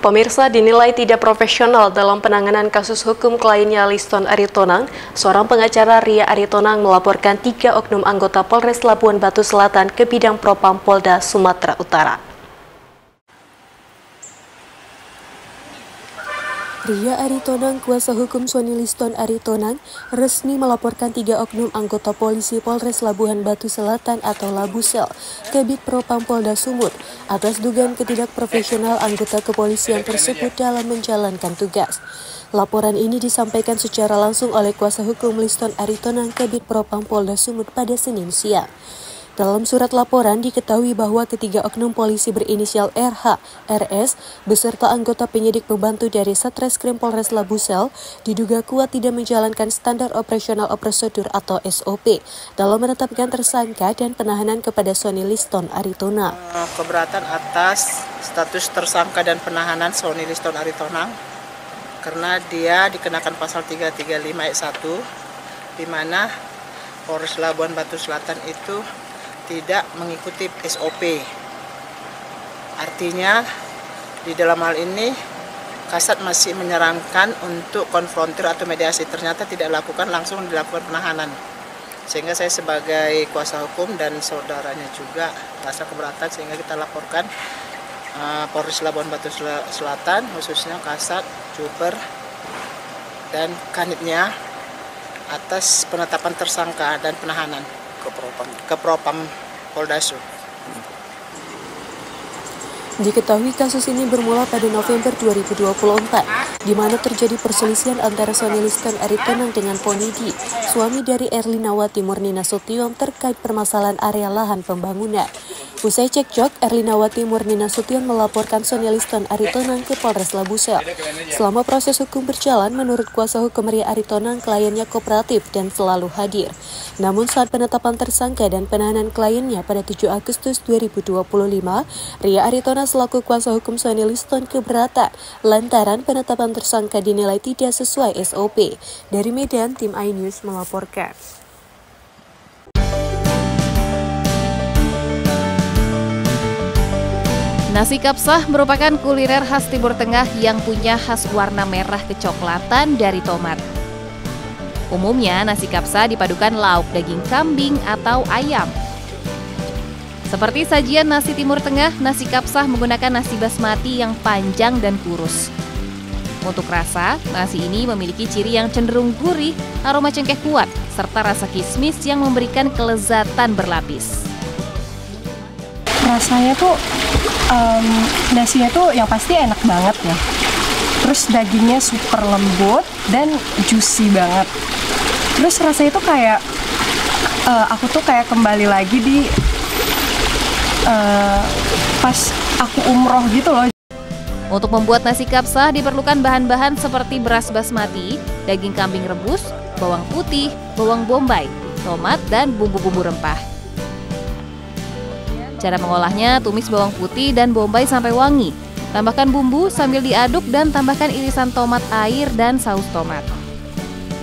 Pemirsa, dinilai tidak profesional dalam penanganan kasus hukum kliennya Liston Aritonang, seorang pengacara Ria Aritonang melaporkan 3 oknum anggota Polres Labuan Batu Selatan ke bidang Propam Polda Sumatera Utara. Ria Aritonang, kuasa hukum suami Liston Aritonang, resmi melaporkan 3 oknum anggota polisi Polres Labuan Batu Selatan atau Labusel ke Bid Propam Polda Sumut atas dugaan ketidakprofesional anggota kepolisian tersebut dalam menjalankan tugas. Laporan ini disampaikan secara langsung oleh kuasa hukum Liston Aritonang ke Bid Propam Polda Sumut pada Senin siang. Dalam surat laporan diketahui bahwa ketiga oknum polisi berinisial RH, RS, beserta anggota penyidik pembantu dari Satreskrim Polres Labusel diduga kuat tidak menjalankan standar operasional prosedur atau SOP dalam menetapkan tersangka dan penahanan kepada Sony Liston Aritonang. Keberatan atas status tersangka dan penahanan Sony Liston Aritonang karena dia dikenakan pasal 335 ayat 1 di mana Polres Labuan Batu Selatan itu tidak mengikuti SOP. Artinya di dalam hal ini Kasat masih menyarankan untuk konfrontir atau mediasi, ternyata tidak langsung dilakukan penahanan. Sehingga saya sebagai kuasa hukum dan saudaranya juga rasa keberatan sehingga kita laporkan Polres Labuan Batu Selatan, khususnya Kasat, Cuper, dan Kanitnya atas penetapan tersangka dan penahanan ke Propam Polda Sumut. Diketahui kasus ini bermula pada November 2024, di mana terjadi perselisihan antara Sony Liston Aritonang dengan Ponidi, suami dari Erlinawati Murnina-Sution terkait permasalahan area lahan pembangunan. Usai cekcok, Erlinawati Murnina-Sution melaporkan Sony Liston Aritonang ke Polres Labusel. Selama proses hukum berjalan, menurut kuasa hukum Ria Aritonang, kliennya kooperatif dan selalu hadir. Namun saat penetapan tersangka dan penahanan kliennya pada 7 Agustus 2025, Ria Aritonang selaku kuasa hukum Sony Liston keberatan lantaran penetapan tersangka dinilai tidak sesuai SOP. Dari Medan, tim iNews melaporkan. Nasi kapsah merupakan kuliner khas Timur Tengah yang punya khas warna merah kecoklatan dari tomat. Umumnya nasi kapsah dipadukan lauk daging kambing atau ayam. Seperti sajian nasi Timur Tengah, nasi kapsah menggunakan nasi basmati yang panjang dan kurus. Untuk rasa, nasi ini memiliki ciri yang cenderung gurih, aroma cengkeh kuat, serta rasa kismis yang memberikan kelezatan berlapis. Rasanya tuh nasinya tuh yang pasti enak banget ya. Terus dagingnya super lembut dan juicy banget. Terus rasanya tuh kayak aku tuh kayak kembali lagi di pas aku umroh gitu loh. Untuk membuat nasi kapsah diperlukan bahan-bahan seperti beras basmati, daging kambing rebus, bawang putih, bawang bombay, tomat, dan bumbu-bumbu rempah. Cara mengolahnya, tumis bawang putih dan bombay sampai wangi. Tambahkan bumbu sambil diaduk dan tambahkan irisan tomat air dan saus tomat.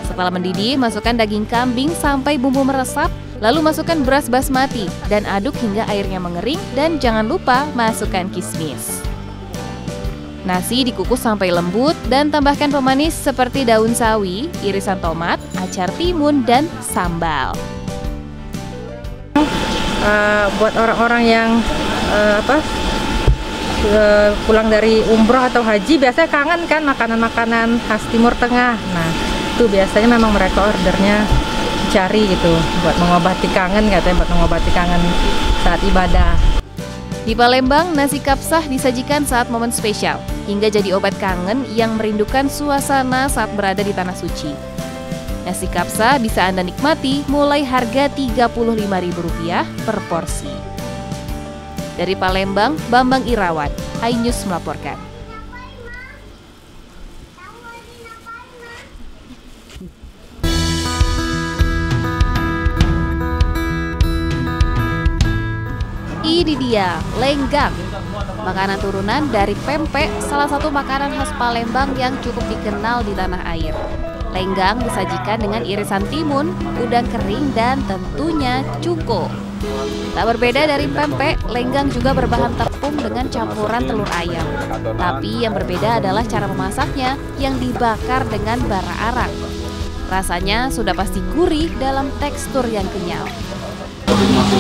Setelah mendidih, masukkan daging kambing sampai bumbu meresap, lalu masukkan beras basmati dan aduk hingga airnya mengering dan jangan lupa masukkan kismis. Nasi dikukus sampai lembut dan tambahkan pemanis seperti daun sawi, irisan tomat, acar timun, dan sambal. Buat orang-orang yang pulang dari umroh atau haji biasanya kangen kan makanan-makanan khas Timur Tengah. Nah itu biasanya memang mereka ordernya cari gitu buat mengobati kangen, katanya buat mengobati kangen saat ibadah. Di Palembang, nasi kapsah disajikan saat momen spesial hingga jadi obat kangen yang merindukan suasana saat berada di Tanah Suci. Nasi kapsah bisa Anda nikmati mulai harga Rp35.000 per porsi. Dari Palembang, Bambang Irawan, iNews melaporkan. Ini dia, lenggang. Makanan turunan dari pempek, salah satu makanan khas Palembang yang cukup dikenal di tanah air. Lenggang disajikan dengan irisan timun, udang kering, dan tentunya cuko. Tak berbeda dari pempek, lenggang juga berbahan tepung dengan campuran telur ayam. Tapi yang berbeda adalah cara memasaknya yang dibakar dengan bara arang. Rasanya sudah pasti gurih dalam tekstur yang kenyal.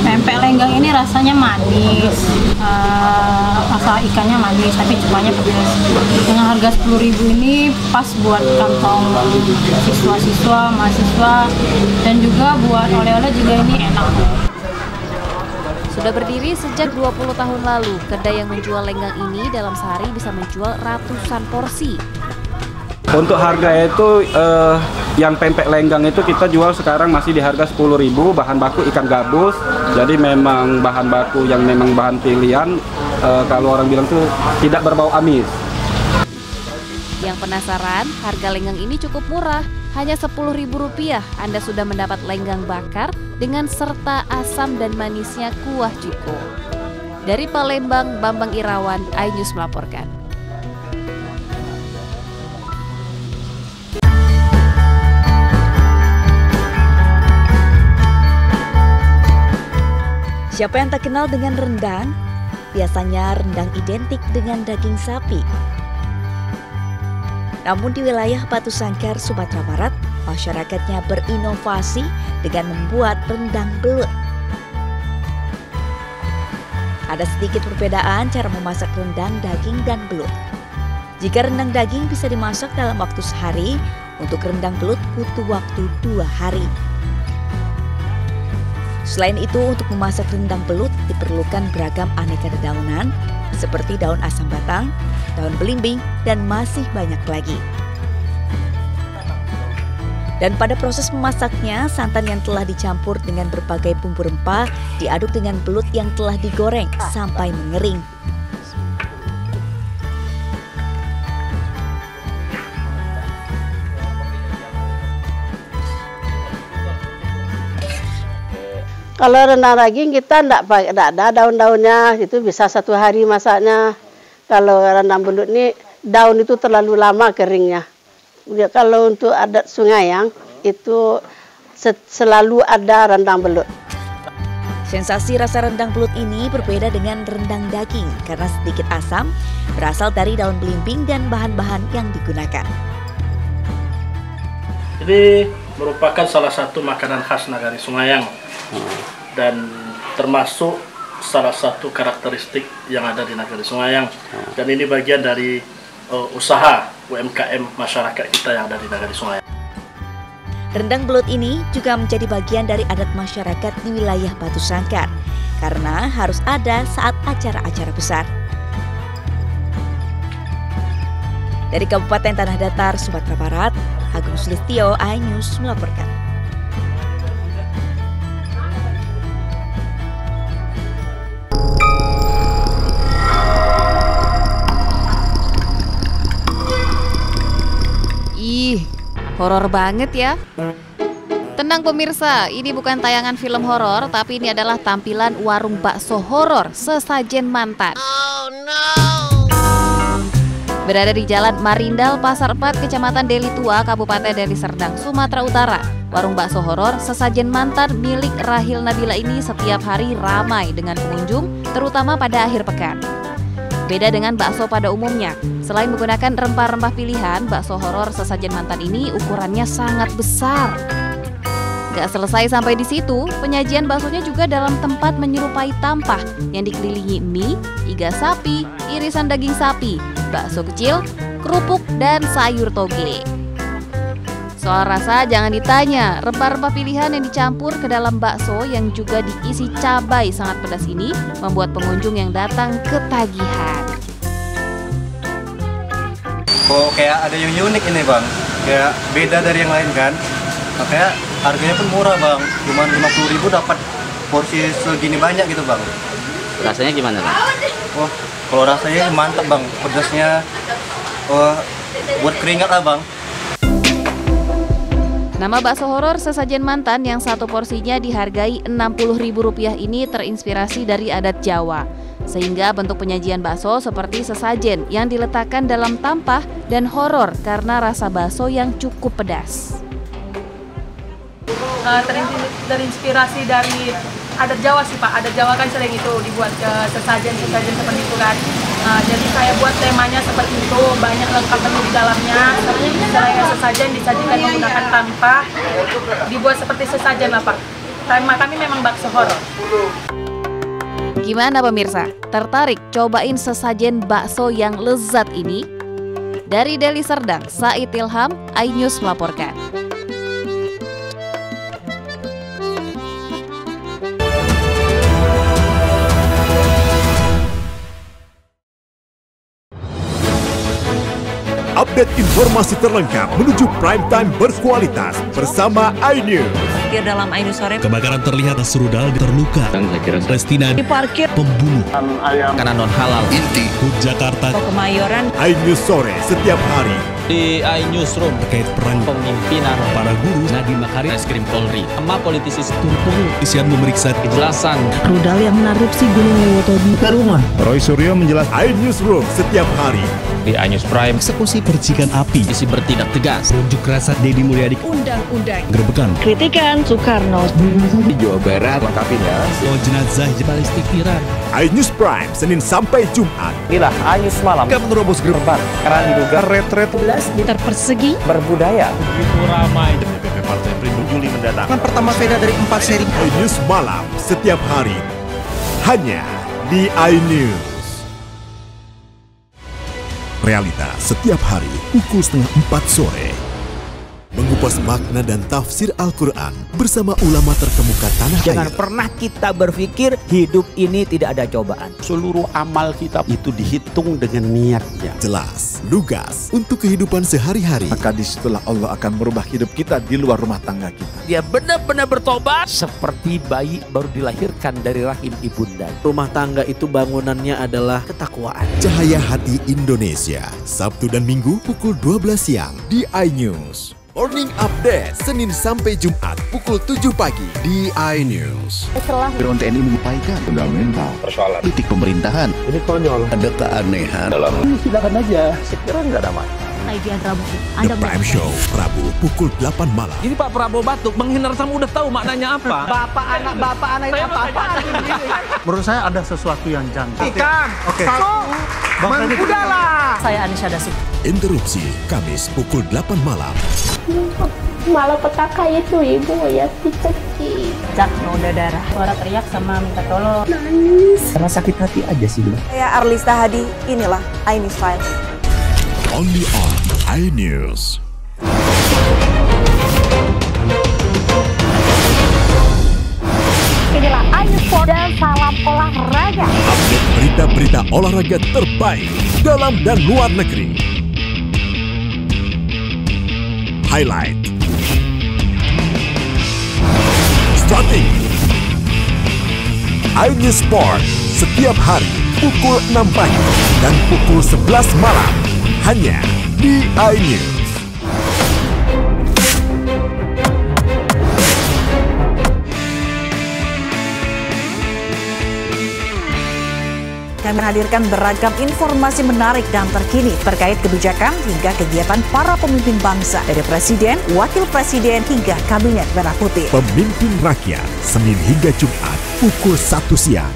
Pempek lenggang ini rasanya manis, rasa ikannya manis, tapi cupanya pedas. Dengan harga 10.000 ini pas buat kantong siswa-siswa, mahasiswa, dan juga buat oleh-oleh juga ini enak. Sudah berdiri sejak 20 tahun lalu, kedai yang menjual lenggang ini dalam sehari bisa menjual ratusan porsi. Untuk harga itu yang pempek lenggang itu kita jual sekarang masih di harga 10.000, bahan baku ikan gabus. Jadi memang bahan baku yang memang bahan pilihan, kalau orang bilang tuh tidak berbau amis. Yang penasaran, harga lenggang ini cukup murah, hanya Rp10.000 Anda sudah mendapat lenggang bakar dengan serta asam dan manisnya kuah cuko. Dari Palembang, Bambang Irawan, iNews melaporkan. Siapa yang tak kenal dengan rendang? Biasanya rendang identik dengan daging sapi. Namun di wilayah Batu Sangkar, Sumatera Barat, masyarakatnya berinovasi dengan membuat rendang belut. Ada sedikit perbedaan cara memasak rendang daging dan belut. Jika rendang daging bisa dimasak dalam waktu sehari, untuk rendang belut butuh waktu 2 hari. Selain itu, untuk memasak rendang belut diperlukan beragam aneka dedaunan seperti daun asam batang, daun belimbing, dan masih banyak lagi. Dan pada proses memasaknya, santan yang telah dicampur dengan berbagai bumbu rempah diaduk dengan belut yang telah digoreng sampai mengering. Kalau rendang daging kita enggak ada daun-daunnya, itu bisa 1 hari masaknya. Kalau rendang belut ini daun itu terlalu lama keringnya. Kalau untuk adat Sungayang itu selalu ada rendang belut. Sensasi rasa rendang belut ini berbeda dengan rendang daging karena sedikit asam, berasal dari daun belimbing dan bahan-bahan yang digunakan. Jadi merupakan salah satu makanan khas Nagari Sungayang dan termasuk salah satu karakteristik yang ada di Nagari Sungayang, dan ini bagian dari usaha UMKM masyarakat kita yang ada di Nagari Sungayang. Rendang belut ini juga menjadi bagian dari adat masyarakat di wilayah Batu Sangkar karena harus ada saat acara-acara besar. Dari Kabupaten Tanah Datar, Sumatera Barat, Agung Sulistyo, iNews melaporkan. Ih, horor banget ya. Tenang pemirsa, ini bukan tayangan film horor, tapi ini adalah tampilan warung bakso horor sesajen mantan. Oh no! Berada di Jalan Marindal, Pasar 4, Kecamatan Deli Tua, Kabupaten Deli Serdang, Sumatera Utara. Warung bakso horor sesajen mantan milik Rahil Nabila ini setiap hari ramai dengan pengunjung, terutama pada akhir pekan. Beda dengan bakso pada umumnya, selain menggunakan rempah-rempah pilihan, bakso horor sesajen mantan ini ukurannya sangat besar. Gak selesai sampai di situ, penyajian baksonya juga dalam tempat menyerupai tampah yang dikelilingi mie, iga sapi, irisan daging sapi, bakso kecil, kerupuk, dan sayur toge. Soal rasa jangan ditanya, rempah-rempah pilihan yang dicampur ke dalam bakso yang juga diisi cabai sangat pedas ini membuat pengunjung yang datang ketagihan. Oh, kayak ada yang unik ini bang, kayak beda dari yang lain kan. Makanya harganya pun murah bang, cuma 50.000 dapat porsi segini banyak gitu bang. Rasanya gimana bang? Wah, kalau rasanya mantap bang, pedasnya buat keringat lah bang. Nama bakso horor sesajen mantan yang satu porsinya dihargai Rp60.000 ini terinspirasi dari adat Jawa. Sehingga bentuk penyajian bakso seperti sesajen yang diletakkan dalam tampah dan horor karena rasa bakso yang cukup pedas. Terinspirasi dari adat Jawa sih Pak, adat Jawa kan sering itu dibuat sesajen seperti itu kan. Jadi saya buat temanya seperti itu, banyak lengkap menu di dalamnya. Selain sesajen disajikan menggunakan tampah, dibuat seperti sesajen lah Pak. Tema kami memang bakso horor. Gimana pemirsa? Tertarik cobain sesajen bakso yang lezat ini? Dari Deli Serdang, Said Ilham, iNews melaporkan. Update informasi terlengkap menuju prime time berkualitas bersama iNews. Dalam iNews sore, kebakaran terlihat serudal terluka. Restina diparkir pembunuh Ayam karena non halal. Inti Hut Jakarta. Kemayoran. iNews sore setiap hari. Di iNewsroom terkait perang pemimpinan para guru Nadiem Makarim, Reskrim Polri, sama politisi Turkul isian memeriksa kejelasan Rudal yang menarupsi Gunung Lewoto di rumah. Roy Suryo menjelaskan iNewsroom setiap hari. Di iNews Prime, eksekusi percikan api, isi bertindak tegas, unjuk rasa Deddy Mulyadi, Undang-undang, gerebekan, kritikan Soekarno di Jawa Barat lengkapinya. jenazah balistik Iran. iNews Prime Senin sampai Jumat. Inilah iNews malam. Jika menerobos gerbang Karena diduga retret meter persegi berbudaya. Begitu ramai. DPP Partai Perindo Juli mendatang. Pertama beda dari 4 seri. iNews malam setiap hari hanya di iNews. Realita setiap hari pukul 3:30 sore. Mengupas makna dan tafsir Al-Quran bersama ulama terkemuka tanah air. Jangan pernah kita berpikir hidup ini tidak ada cobaan. Seluruh amal kita itu dihitung dengan niatnya. Jelas, lugas untuk kehidupan sehari-hari. Maka disitulah Allah akan merubah hidup kita di luar rumah tangga kita. Dia benar-benar bertobat seperti bayi baru dilahirkan dari rahim ibunda. Rumah tangga itu bangunannya adalah ketakwaan. Cahaya Hati Indonesia, Sabtu dan Minggu pukul 12 siang di iNews. Morning Update, Senin sampai Jumat pukul 7 pagi di iNews. Background TNI menyampaikan fundamental persoalan politik pemerintahan. Ini konyol. Ada keanehan dalam. Silakan aja, sekiranya nggak ada masalah. The Prime Show, Rabu pukul 8 malam. Jadi Pak Prabowo batuk, menghindar tamu udah tahu maknanya apa? Bapak anak itu apa? Menurut saya ada sesuatu yang janggal. Ikan, oke. Udahlah. Saya Anisha Dasik. Interupsi, Kamis pukul 8 malam. Malapetaka itu ibu ya, dicekik. Cak, noda darah. Suara teriak sama minta tolong. Nangis. Karena sakit hati aja sih. Saya Arlista Hadi, inilah iNews Files. Only on iNews. Inilah iNews Sport dan salam olahraga. Update berita-berita olahraga terbaik dalam dan luar negeri. Highlight, starting iNews Sport setiap hari pukul 6 pagi dan pukul 11 malam hanya di iNews. Kami menghadirkan beragam informasi menarik dan terkini terkait kebijakan hingga kegiatan para pemimpin bangsa dari Presiden, Wakil Presiden hingga Kabinet Merah Putih. Pemimpin Rakyat, Senin hingga Jumat pukul 1 siang.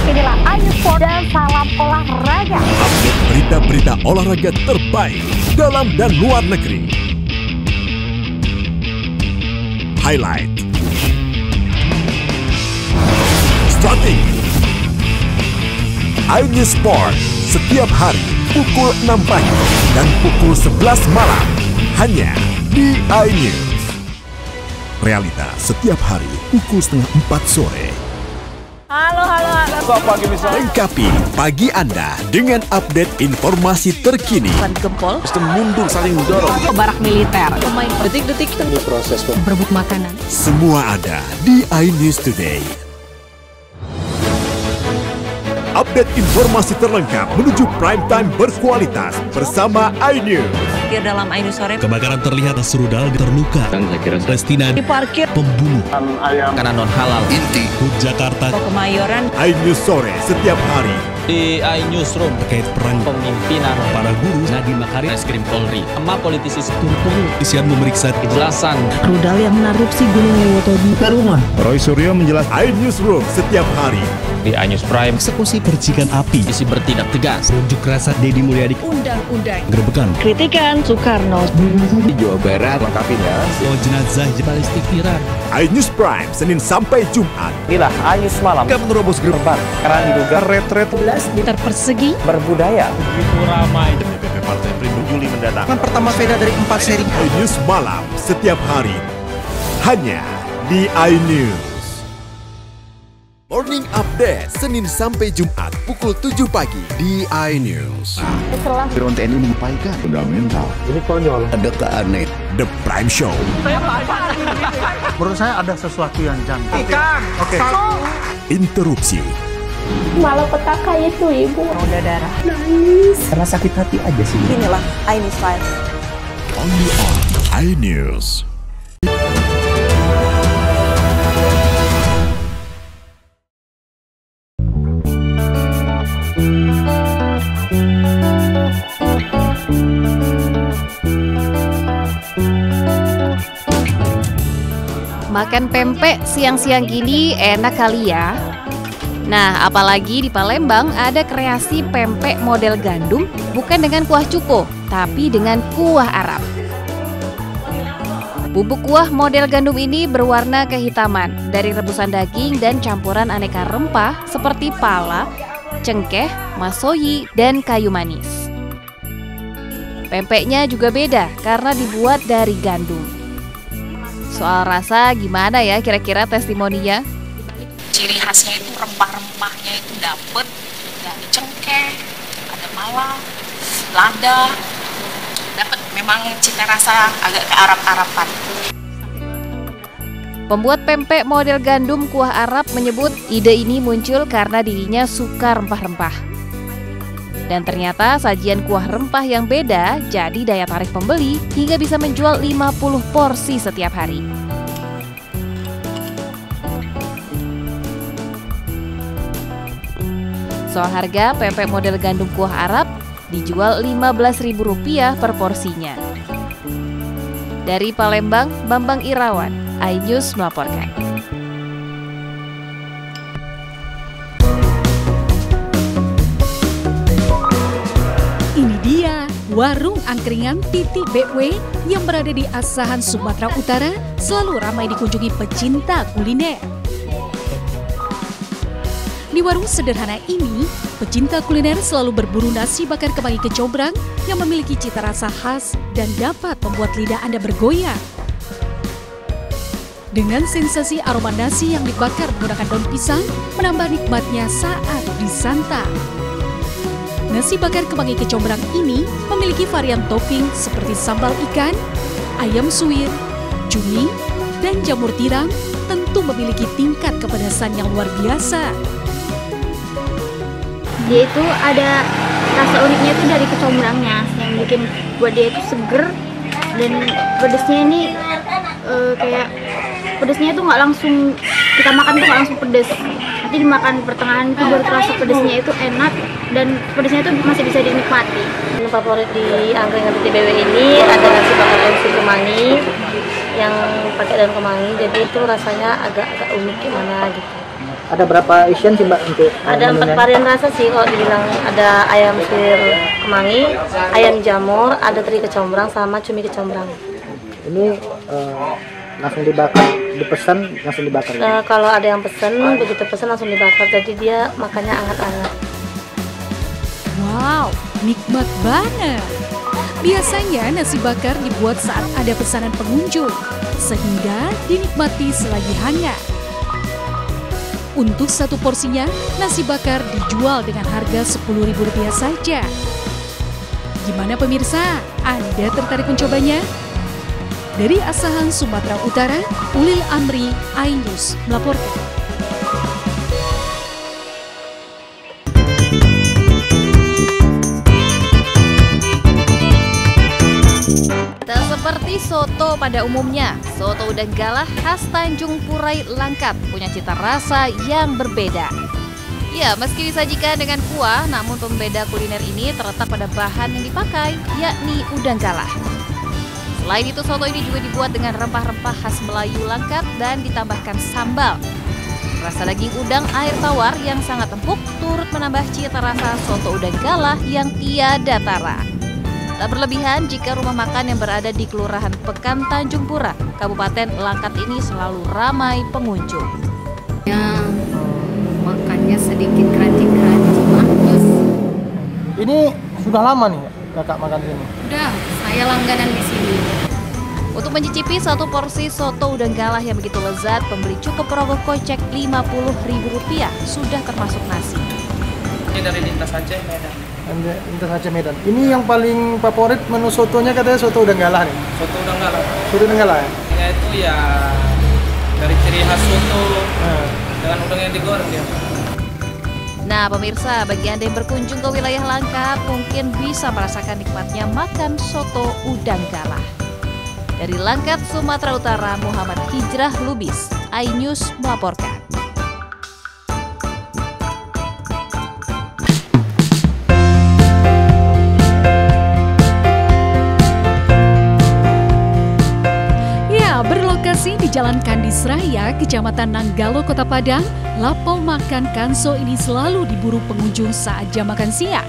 Inilah iNews Sport dan salam olahraga. Update berita-berita olahraga terbaik dalam dan luar negeri. Highlight, starting iNews Sport setiap hari pukul 6 pagi dan pukul 11 malam hanya di iNews. Realita setiap hari pukul 3:30 sore. Halo. Lengkapi pagi Anda dengan update informasi terkini. Gempol, sistem mundur saling dorong. barak militer, pemain detik-detik proses berebut makanan. Semua ada di iNews Today. Update informasi terlengkap menuju prime time berkualitas bersama iNews. parkir dalam iNews Sore. Kebakaran terlihat serudal terluka. Palestina Diparkir. Pembunuh. Karena non halal. Inti. Jakarta. Kemayoran. iNews Sore setiap hari. Di iNewsroom terkait peran Pemimpinan para guru Nadiem Makarim, Reskrim Polri, sama politisi Turtumu, isian memeriksa kejelasan Rudal yang menarupsi Gunung Lewotobi ke rumah. Roy Suryo menjelaskan iNewsroom setiap hari. di iNews Prime. Eksekusi percikan api. Isi bertindak tegas. Unjuk rasa Deddy Mulyadi. Undang-undang. Gerebekan. Kritikan Soekarno. Di Jawa Barat lengkapinya. Jenazah Balistik Iran. iNews Prime Senin sampai Jumat. Inilah iNews Malam. Gak menerobos gerbang Karena diduga retret 11 meter persegi. berbudaya. begitu ramai. DPP Partai Perindo Juli mendatang. Pertama beda dari 4 seri. iNews Malam setiap hari hanya di iNews. Morning Update Senin sampai Jumat pukul 7 pagi di iNews. Drone TNI menyampaikan fundamental. Ini konyol. Ada keanehan. The Prime Show. Menurut saya ada sesuatu yang janggal. Oke. Interupsi. Malapetaka itu ibu. Udah darah. Nangis. Karena sakit hati aja sih. Inilah iNews Live. Only on iNews. Makan pempek siang-siang gini enak kali ya. Nah, apalagi di Palembang ada kreasi pempek model gandum bukan dengan kuah cuko, tapi dengan kuah Arab. Bubuk kuah model gandum ini berwarna kehitaman dari rebusan daging dan campuran aneka rempah seperti pala, cengkeh, masoyi, dan kayu manis. Pempeknya juga beda karena dibuat dari gandum. Soal rasa gimana ya kira-kira testimoninya? Ciri khasnya itu rempah-rempahnya itu dapet dari cengkeh, ada pala, lada, dapet memang cita rasa agak kearab-araban. Pembuat pempek model gandum kuah Arab menyebut ide ini muncul karena dirinya suka rempah-rempah. Dan ternyata sajian kuah rempah yang beda jadi daya tarik pembeli hingga bisa menjual 50 porsi setiap hari. Soal harga, pempek model gandum kuah Arab dijual Rp15.000 per porsinya. Dari Palembang, Bambang Irawan, iNews melaporkan. Ini dia warung angkringan Titik BW yang berada di Asahan, Sumatera Utara, selalu ramai dikunjungi pecinta kuliner. Di warung sederhana ini, pecinta kuliner selalu berburu nasi bakar kemangi kecombrang yang memiliki cita rasa khas dan dapat membuat lidah Anda bergoyang. Dengan sensasi aroma nasi yang dibakar menggunakan daun pisang, menambah nikmatnya saat disantap. Nasi bakar kemangi kecombrang ini memiliki varian topping seperti sambal ikan, ayam suwir, cumi, dan jamur tiram, tentu memiliki tingkat kepedasan yang luar biasa. Dia itu ada rasa uniknya itu dari kecombrangnya yang bikin buat dia itu seger, dan pedesnya ini kayak pedesnya itu nggak langsung kita makan tuh nggak langsung pedes, nanti dimakan pertengahan itu baru terasa pedesnya itu enak dan pedesnya itu masih bisa dinikmati. Menu favorit di angkringan Titik BW ini ada nasi bakar daun kemangi yang pakai daun kemangi, jadi itu rasanya agak unik gimana gitu. Ada berapa isian sih Mbak untuk ada 4 varian rasa sih kalau dibilang, ada ayam suwir kemangi, ayam jamur, ada teri kecombrang sama cumi kecombrang. ini langsung dibakar, dipesan langsung dibakar? Kalau ada yang pesen, begitu pesen langsung dibakar, jadi dia makannya hangat-hangat. Wow, nikmat banget. Biasanya nasi bakar dibuat saat ada pesanan pengunjung, sehingga dinikmati selagi hangat. Untuk satu porsinya, nasi bakar dijual dengan harga Rp10.000 saja. Gimana pemirsa? Anda tertarik mencobanya? Dari Asahan, Sumatera Utara, Ulil Amri, iNews melaporkan. Tak seperti soto pada umumnya, soto udang galah khas Tanjung Purai Langkat punya cita rasa yang berbeda. Ya, meski disajikan dengan kuah, namun pembeda kuliner ini terletak pada bahan yang dipakai, yakni udang galah. Selain itu, soto ini juga dibuat dengan rempah-rempah khas Melayu Langkat dan ditambahkan sambal. Rasa daging udang air tawar yang sangat empuk turut menambah cita rasa soto udang galah yang tiada tara. Tak berlebihan jika rumah makan yang berada di Kelurahan Pekan Tanjung Pura, Kabupaten Langkat ini selalu ramai pengunjung. Ya, makannya sedikit crunchy-crunchy, maknyus. Ini sudah lama nih kakak makan sini? Udah, saya langganan di sini. Untuk mencicipi satu porsi soto udang galah yang begitu lezat, pembeli cukup merogoh kocek Rp50.000 sudah termasuk nasi. Ini dari Lintas Aceh Medan. Lintas Aceh Medan. Ini yang paling favorit menu sotonya katanya soto udang galah nih. Soto udang galah. Soto udang galah ya? Ya itu ya dari ciri khas soto dengan udang yang digoreng ya. Nah pemirsa, bagi Anda yang berkunjung ke wilayah Langkat mungkin bisa merasakan nikmatnya makan soto udang galah. Dari Langkat, Sumatera Utara, Muhammad Hijrah Lubis, iNews melaporkan. Berlokasi di Jalan Kandis Raya, Kecamatan Nanggalo, Kota Padang, lapo makan Kanso ini selalu diburu pengunjung saat jam makan siang.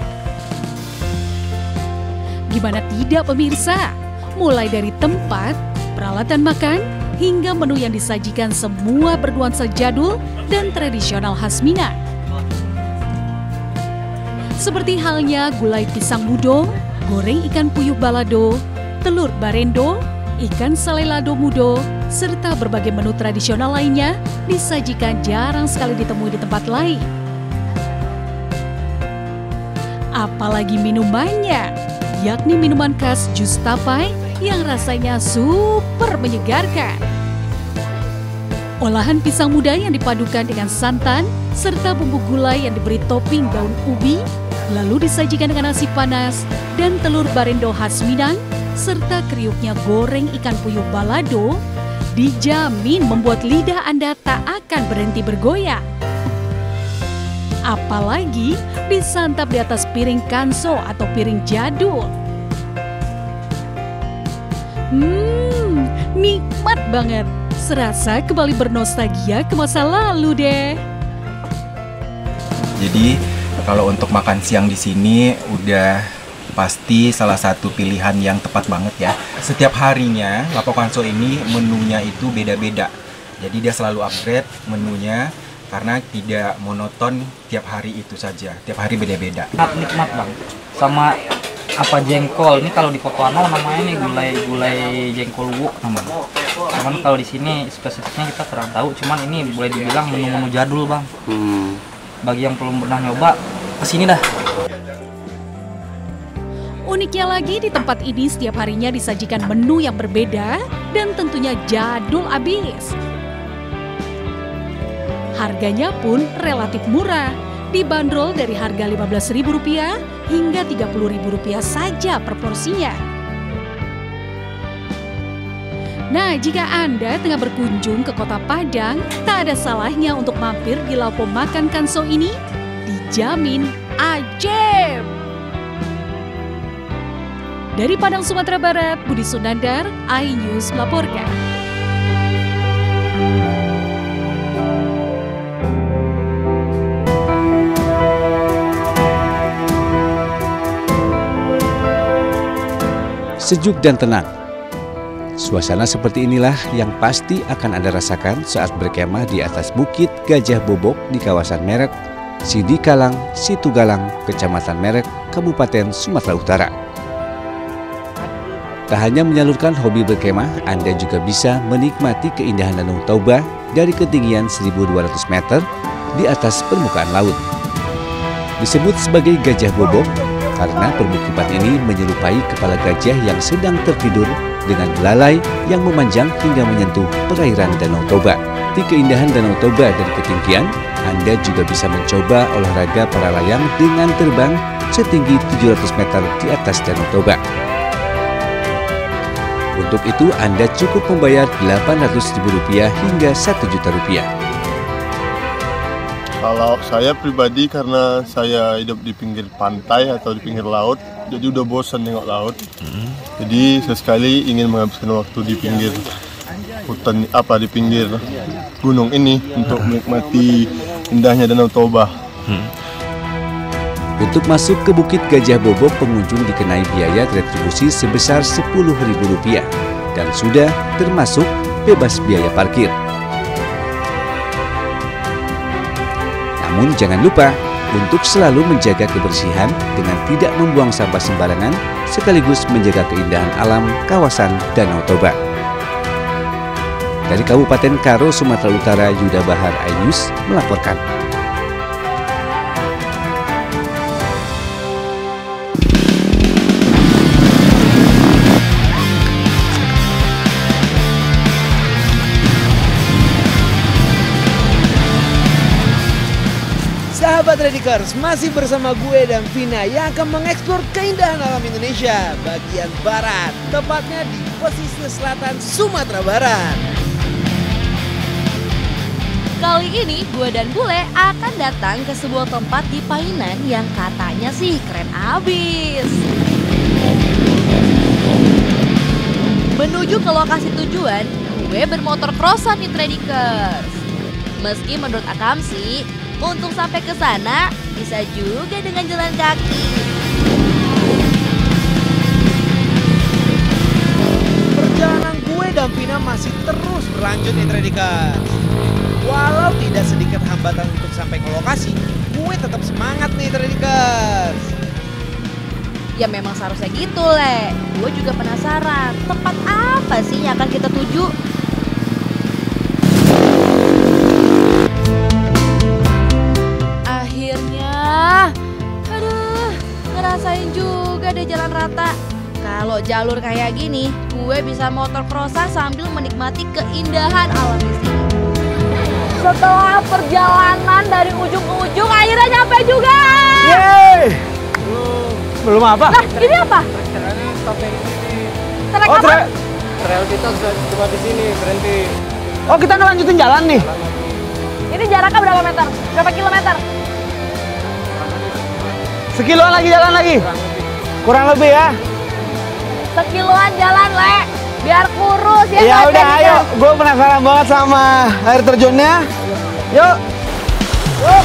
Gimana tidak pemirsa? Mulai dari tempat, peralatan makan, hingga menu yang disajikan semua bernuansa jadul dan tradisional khas Minang. Seperti halnya gulai pisang mudo, goreng ikan puyuh balado, telur barendo, ikan salelado mudo, serta berbagai menu tradisional lainnya disajikan jarang sekali ditemui di tempat lain. Apalagi minumannya, yakni minuman khas jus tapai yang rasanya super menyegarkan. Olahan pisang muda yang dipadukan dengan santan, serta bumbu gulai yang diberi topping daun ubi, lalu disajikan dengan nasi panas dan telur barendo khas Minang, serta kriuknya goreng ikan puyuh balado, dijamin membuat lidah Anda tak akan berhenti bergoyang. Apalagi disantap di atas piring kanso atau piring jadul. Nikmat banget. Serasa kembali bernostalgia ke masa lalu deh. Jadi kalau untuk makan siang di sini udah pasti salah satu pilihan yang tepat banget ya. Setiap harinya Lapo Kanso ini menunya itu beda-beda. Jadi dia selalu upgrade menunya karena tidak monoton tiap hari itu saja. Tiap hari beda-beda. Nikmat bang. Sama apa jengkol ini kalau di Kotoano namanya nih gulai jengkol wok namanya. Cuman kalau di sini spesifiknya kita kurang tahu. Cuman ini boleh dibilang menu-menu jadul bang. Bagi yang belum pernah nyoba kesini dah. Uniknya lagi di tempat ini setiap harinya disajikan menu yang berbeda dan tentunya jadul abis. Harganya pun relatif murah, dibanderol dari harga Rp15.000 hingga Rp30.000 saja per porsinya. Nah, jika Anda tengah berkunjung ke Kota Padang, tak ada salahnya untuk mampir di Lapo Makan Kanso ini, dijamin ajaib. Dari Padang, Sumatera Barat, Budi Sunandar, iNews melaporkan. Sejuk dan tenang. Suasana seperti inilah yang pasti akan Anda rasakan saat berkemah di atas Bukit Gajah Bobok di kawasan Merek, Sidikalang, Situgalang, Kecamatan Merek, Kabupaten Sumatera Utara. Tak hanya menyalurkan hobi berkemah, Anda juga bisa menikmati keindahan Danau Toba dari ketinggian 1.200 meter di atas permukaan laut. Disebut sebagai Gajah Bobok karena permukiman ini menyerupai kepala gajah yang sedang tertidur dengan belalai yang memanjang hingga menyentuh perairan Danau Toba. Di keindahan Danau Toba dari ketinggian, Anda juga bisa mencoba olahraga para layang dengan terbang setinggi 700 meter di atas Danau Toba. Untuk itu Anda cukup membayar Rp800.000 hingga Rp1.000.000. Kalau saya pribadi karena saya hidup di pinggir pantai atau di pinggir laut, jadi udah bosan nengok laut. Jadi sesekali ingin menghabiskan waktu di pinggir hutan, di pinggir gunung ini untuk menikmati indahnya Danau Toba. Untuk masuk ke Bukit Gajah Bobo, pengunjung dikenai biaya retribusi sebesar Rp10.000 dan sudah termasuk bebas biaya parkir. Namun jangan lupa untuk selalu menjaga kebersihan dengan tidak membuang sampah sembarangan sekaligus menjaga keindahan alam kawasan Danau Toba. Dari Kabupaten Karo, Sumatera Utara, Yuda Bahar, iNews melaporkan. Sahabat Redikers, masih bersama gue dan Vina yang akan mengeksplor keindahan alam Indonesia bagian barat, tepatnya di pesisir selatan Sumatera Barat. Kali ini gue dan Bule akan datang ke sebuah tempat di Painan yang katanya sih keren abis. Menuju ke lokasi tujuan, gue bermotor crossan nih Redikers. Meski menurut Akam sih, untuk sampai ke sana bisa juga dengan jalan kaki. Perjalanan gue dan Vina masih terus berlanjut nih Redikers. Walau tidak sedikit hambatan untuk sampai ke lokasi, gue tetap semangat nih Redikers. Ya memang seharusnya gitu Le. Gue juga penasaran tempat apa sih yang akan kita tuju. Ngerasain juga deh jalan rata. Kalau jalur kayak gini, gue bisa motor crossan sambil menikmati keindahan alam di sini. Setelah perjalanan dari ujung ke ujung, akhirnya nyampe juga. Yeay! Belum apa? Nah, ini apa? Trek apa? Trail kita cuma di sini, berhenti. Oh, kita ngelanjutin jalan nih? Ini jaraknya berapa meter? Berapa kilometer? Sekiloan lagi jalan lagi? Kurang lebih ya? Sekiloan jalan, Le. Biar kurus ya. Ya udah, ayo. Gue penasaran banget sama air terjunnya. Yuk. Yuk.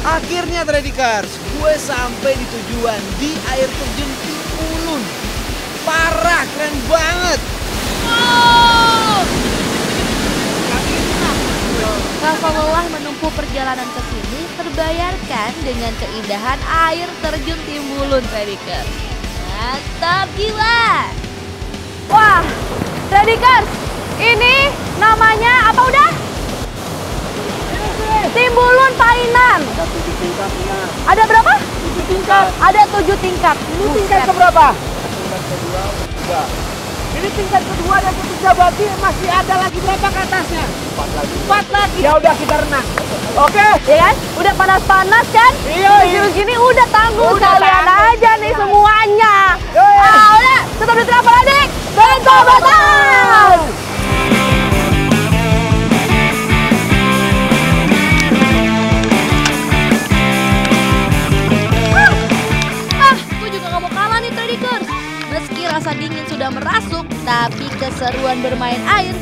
Akhirnya Redikers, gue sampai di tujuan di air terjun Timbulun. Parah, keren banget. Rasa lelah menempuh perjalanan ke sini terbayarkan dengan keindahan air terjun Timbulun, Redikers. Mantap gila. Wah, Redikers, ini namanya apa udah? Timbulun Painan. Ada 7 tingkatnya. Ada berapa? 7 tingkat. Ada 7 tingkat. Ini tingkat keberapa? Tingkat kedua, ketiga. Ini tingkat kedua dan ketiga, berarti masih ada lagi berapa ke atasnya? 4 lagi. 4 lagi. Ya udah kita renang. Oke. Ya kan? Udah panas-panas kan? Iya. Gini udah tangguh Udah kalian tangguh. aja nih semuanya. Iya. Udah, tetap di apa adik? Bentobatan. Meski rasa dingin sudah merasuk, tapi keseruan bermain air